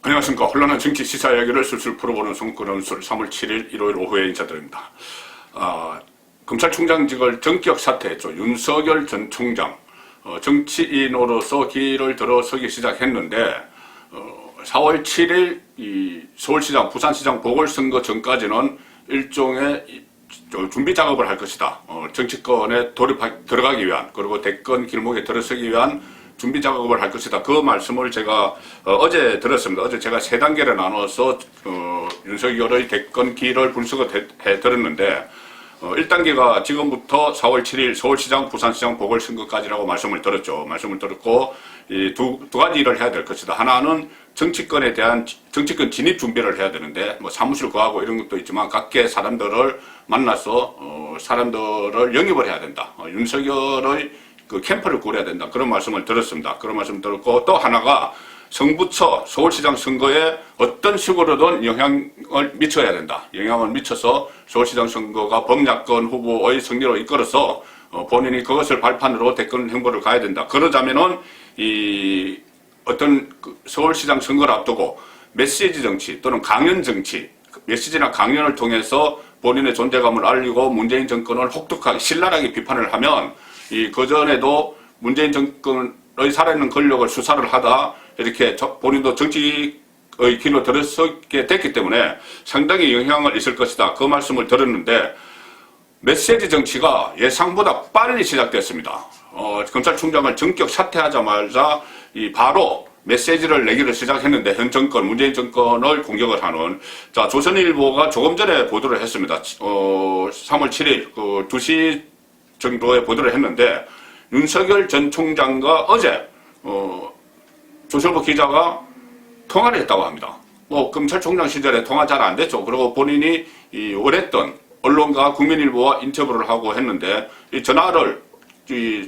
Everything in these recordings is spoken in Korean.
안녕하십니까. 혼란한 정치 시사 이야기를 술술 풀어보는 송근원술 3월 7일 일요일 오후에 인사드립니다. 검찰총장직을 전격 사퇴했죠. 윤석열 전 총장 정치인으로서 길을 들어서기 시작했는데 4월 7일 이 서울시장, 부산시장 보궐선거 전까지는 일종의 준비 작업을 할 것이다. 정치권에 들어가기 위한, 그리고 대권 길목에 들어서기 위한 준비 작업을 할 것이다. 그 말씀을 제가 어제 들었습니다. 어제 제가 세 단계를 나눠서 윤석열의 대권 길을 분석을 해 들었는데 1단계가 지금부터 4월 7일 서울시장, 부산시장 보궐선거까지라고 말씀을 들었죠. 말씀을 들었고 이 두 가지 일을 해야 될 것이다. 하나는 정치권에 대한 정치권 진입 준비를 해야 되는데 뭐 사무실 구하고 이런 것도 있지만 각계 사람들을 만나서 사람들을 영입을 해야 된다. 윤석열의 그 캠프를 꾸려야 된다. 그런 말씀을 들었습니다. 그런 말씀을 들었고 또 하나가 성부처 서울시장 선거에 어떤 식으로든 영향을 미쳐야 된다. 영향을 미쳐서 서울시장 선거가 범야권 후보의 승리로 이끌어서 본인이 그것을 발판으로 대권 행보를 가야 된다. 그러자면은 이 어떤 그 서울시장 선거를 앞두고 메시지 정치 또는 강연 정치, 메시지나 강연을 통해서 본인의 존재감을 알리고 문재인 정권을 혹독하게 신랄하게 비판을 하면 이 그전에도 문재인 정권의 살아있는 권력을 수사를 하다 이렇게 본인도 정치의 길로 들어서게 됐기 때문에 상당히 영향을 있을 것이다. 그 말씀을 들었는데 메시지 정치가 예상보다 빨리 시작됐습니다. 검찰총장을 전격 사퇴하자마자 바로 메시지를 내기를 시작했는데 현 정권, 문재인 정권을 공격을 하는 자 조선일보가 조금 전에 보도를 했습니다. 3월 7일 그 2시 정도에 보도를 했는데 윤석열 전 총장과 어제 조선일보 기자가 통화를 했다고 합니다. 검찰총장 시절에 통화 잘 안 됐죠. 그리고 본인이 원했던 언론과 국민일보와 인터뷰를 하고 했는데 이 전화를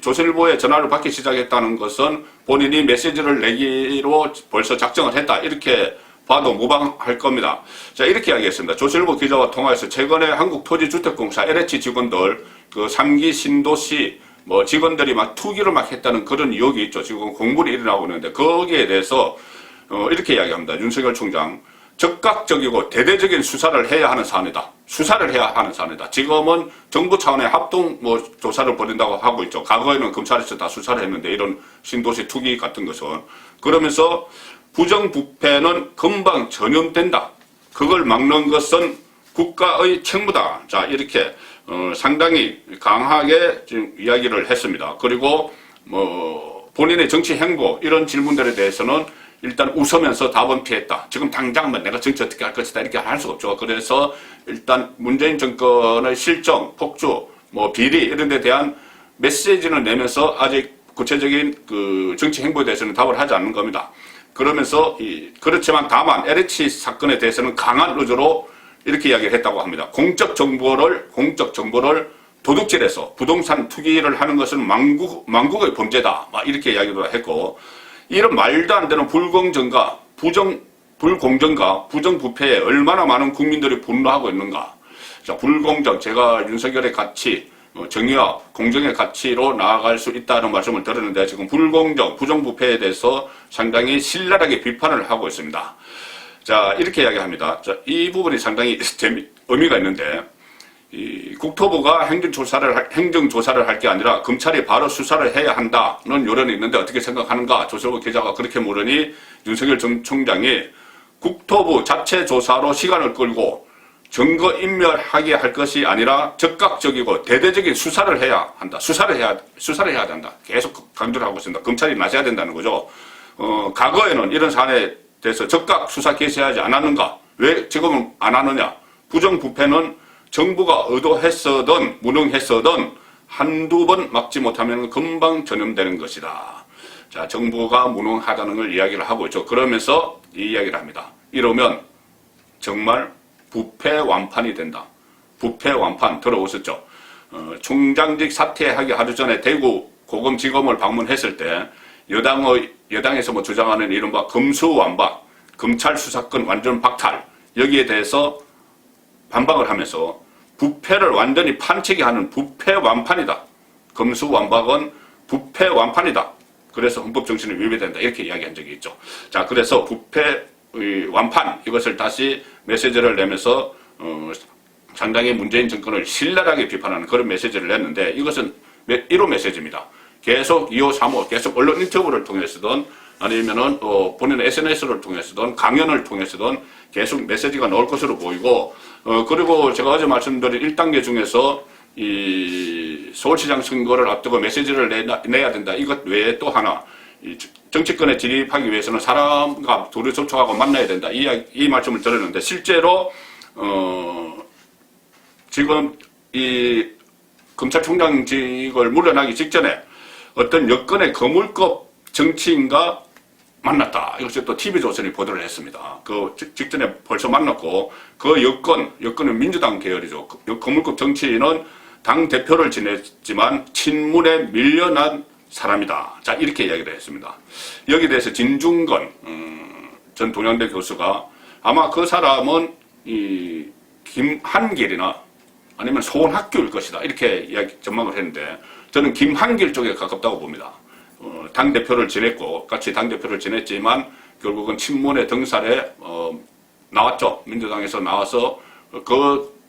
조선일보에 전화를 받기 시작했다는 것은 본인이 메시지를 내기로 벌써 작정을 했다. 이렇게 봐도 무방할 겁니다. 자, 이렇게 이야기했습니다. 조선일보 기자와 통화해서 최근에 한국토지주택공사 LH 직원들 그 3기 신도시 직원들이 막 투기를 막 했다는 그런 의혹이 있죠. 지금 공분이 일어나고 있는데 거기에 대해서 이렇게 이야기합니다. 윤석열 총장 적극적이고 대대적인 수사를 해야 하는 사안이다. 수사를 해야 하는 사안이다. 지금은 정부 차원의 합동 조사를 벌인다고 하고 있죠. 과거에는 검찰에서 다 수사를 했는데 이런 신도시 투기 같은 것은 그러면서 부정부패는 금방 전염된다. 그걸 막는 것은 국가의 책무다. 자, 이렇게 상당히 강하게 지금 이야기를 했습니다. 그리고 본인의 정치 행보 이런 질문들에 대해서는 일단 웃으면서 답은 피했다. 지금 당장 내가 정치 어떻게 할 것이다 이렇게 할 수가 없죠. 그래서 일단 문재인 정권의 실정, 폭주, 비리 이런 데 대한 메시지를 내면서 아직 구체적인 그 정치 행보에 대해서는 답을 하지 않는 겁니다. 그러면서 그렇지만 다만 LH 사건에 대해서는 강한 의지로 이렇게 이야기를 했다고 합니다. 공적 정보를 도둑질해서 부동산 투기를 하는 것은 망국의 범죄다. 이렇게 이야기도 했고 이런 말도 안 되는 불공정과 불공정과 부정부패에 얼마나 많은 국민들이 분노하고 있는가. 자, 불공정, 제가 윤석열의 가치, 정의와 공정의 가치로 나아갈 수 있다는 말씀을 들었는데 지금 불공정, 부정부패에 대해서 상당히 신랄하게 비판을 하고 있습니다. 자, 이렇게 이야기합니다. 자, 이 부분이 상당히 의미가 있는데 국토부가 행정조사를 할 게 아니라 검찰이 바로 수사를 해야 한다는 여론이 있는데 어떻게 생각하는가? 조선일보 기자가 그렇게 물으니 윤석열 전 총장이 국토부 자체 조사로 시간을 끌고 증거인멸하게 할 것이 아니라 적극적이고 대대적인 수사를 해야 한다. 수사를 해야 된다. 계속 강조를 하고 있습니다. 검찰이 나서야 된다는 거죠. 과거에는 이런 사안에 대해서 적극 수사 개시하지 않았는가? 왜 지금은 안 하느냐? 부정부패는 정부가 의도했어든 무능했어든 한두 번 막지 못하면 금방 전염되는 것이다. 자, 정부가 무능하다는 걸 이야기를 하고 있죠. 그러면서 이 이야기를 합니다. 이러면 정말 부패 완판이 된다. 부패 완판 들어오셨죠. 총장직 사퇴하기 하루 전에 대구 고검지검을 방문했을 때 여당에서 주장하는 이른바 검수완박, 검찰 수사권 완전 박탈 여기에 대해서 반박을 하면서 부패를 완전히 판치게 하는 부패 완판이다. 검수완박은 부패 완판이다. 그래서 헌법 정신을 위배된다. 이렇게 이야기한 적이 있죠. 자, 그래서 부패 완판 이것을 다시 메시지를 내면서 상당히 문재인 정권을 신랄하게 비판하는 그런 메시지를 냈는데 이것은 1호 메시지입니다. 계속 2호, 3호 계속 언론 인터뷰를 통해서든 아니면은 본인의 SNS를 통해서든 강연을 통해서든 계속 메시지가 나올 것으로 보이고 그리고 제가 어제 말씀드린 1단계 중에서 이 서울시장 선거를 앞두고 메시지를 내야 된다. 이것 외에 또 하나 정치권에 진입하기 위해서는 사람과 둘이 접촉하고 만나야 된다. 이 말씀을 드렸는데 실제로 지금 이 검찰총장직을 물러나기 직전에 어떤 여권의 거물급 정치인과 만났다. 이것을 또 TV조선이 보도를 했습니다. 그 직전에 벌써 만났고 그 여권은 민주당 계열이죠. 거물급 정치인은 당대표를 지냈지만 친문에 밀려난 사람이다. 자, 이렇게 이야기를 했습니다. 여기에 대해서 진중권 전 동양대 교수가 아마 그 사람은 이 김한길이나 아니면 소원학교일 것이다. 이렇게 전망을 했는데 저는 김한길 쪽에 가깝다고 봅니다. 당대표를 지냈고 같이 당대표를 지냈지만 결국은 친문의 등살에 나왔죠. 민주당에서 나와서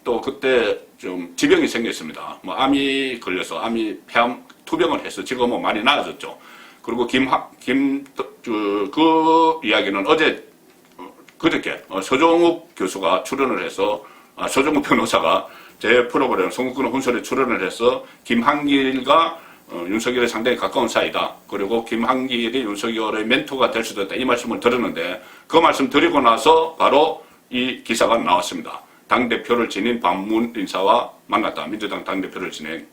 또 그때 좀 지병이 생겼습니다. 뭐 암이 걸려서 암이 폐암 투병을 해서 지금은 많이 나아졌죠. 그리고 그 이야기는 그저께 서종욱 교수가 출연을 해서 서종욱 변호사가 제 프로그램 송구권 혼설에 출연을 해서 김한길과 윤석열에 상당히 가까운 사이다. 그리고 김한길이 윤석열의 멘토가 될 수도 있다. 이 말씀을 드렸는데 그 말씀 드리고 나서 바로 이 기사가 나왔습니다. 당대표를 지닌 반문 인사와 만났다. 민주당 당대표를 지낸.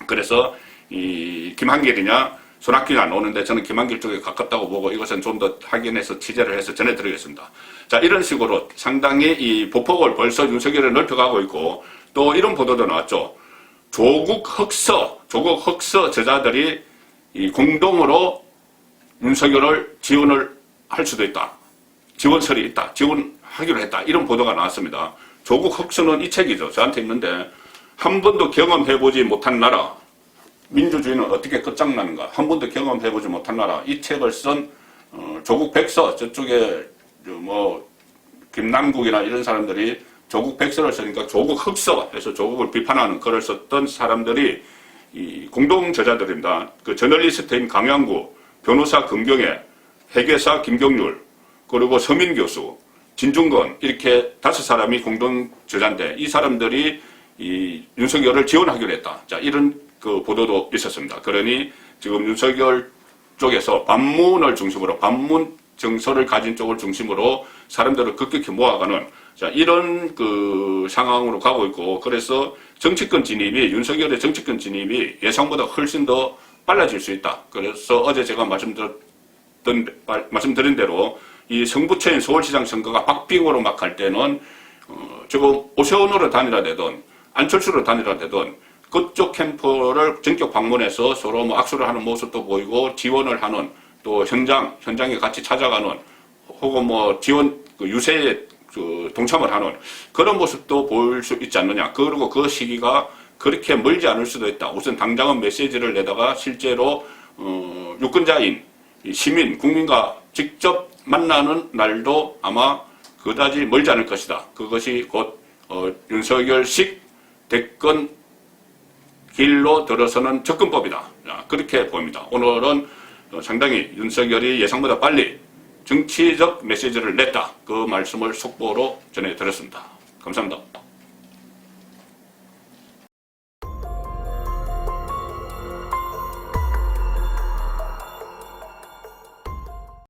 그래서 이 김한길이냐 손학규가 나오는데 저는 김한길 쪽에 가깝다고 보고 이것은 좀 더 확인해서 취재를 해서 전해드리겠습니다. 자, 이런 식으로 상당히 이 보폭을 벌써 윤석열을 넓혀가고 있고 또 이런 보도도 나왔죠. 조국 흑서 저자들이 이 공동으로 윤석열을 지원을 할 수도 있다. 지원설이 있다. 지원하기로 했다. 이런 보도가 나왔습니다. 조국 흑서는 이 책이죠. 저한테 있는데 한 번도 경험해보지 못한 나라. 민주주의는 어떻게 끝장나는가. 한 번도 경험해보지 못한 나라. 이 책을 쓴 조국 백서 저쪽에 뭐 김남국이나 이런 사람들이 조국 백서를 쓰니까 조국 흑서 해서 조국을 비판하는 글을 썼던 사람들이 이 공동 저자들입니다. 그 저널리스트인 강양구, 변호사 금경애, 회계사 김경률, 그리고 서민 교수, 진중권 이렇게 5사람이 공동 저자인데 이 사람들이 이 윤석열을 지원하기로 했다. 자, 이런 그 보도도 있었습니다. 그러니 지금 윤석열 쪽에서 반문 정서를 가진 쪽을 중심으로 사람들을 급격히 모아가는 자, 이런 그 상황으로 가고 있고 그래서 윤석열의 정치권 진입이 예상보다 훨씬 더 빨라질 수 있다. 그래서 어제 제가 말씀드린 대로 이 성부처인 서울시장 선거가 박빙으로 막 갈 때는 지금 오세훈으로 단일화되든 안철수로 단일화되든 그쪽 캠프를 전격 방문해서 서로 뭐 악수를 하는 모습도 보이고 지원을 하는 또 현장에 같이 찾아가는 혹은 뭐 지원 유세에 동참을 하는 그런 모습도 보일 수 있지 않느냐. 그리고 그 시기가 그렇게 멀지 않을 수도 있다. 우선 당장은 메시지를 내다가 실제로 유권자인 시민, 국민과 직접 만나는 날도 아마 그다지 멀지 않을 것이다. 그것이 곧 윤석열식 대권 길로 들어서는 접근법이다. 그렇게 보입니다. 오늘은 상당히 윤석열이 예상보다 빨리 정치적 메시지를 냈다. 그 말씀을 속보로 전해드렸습니다. 감사합니다.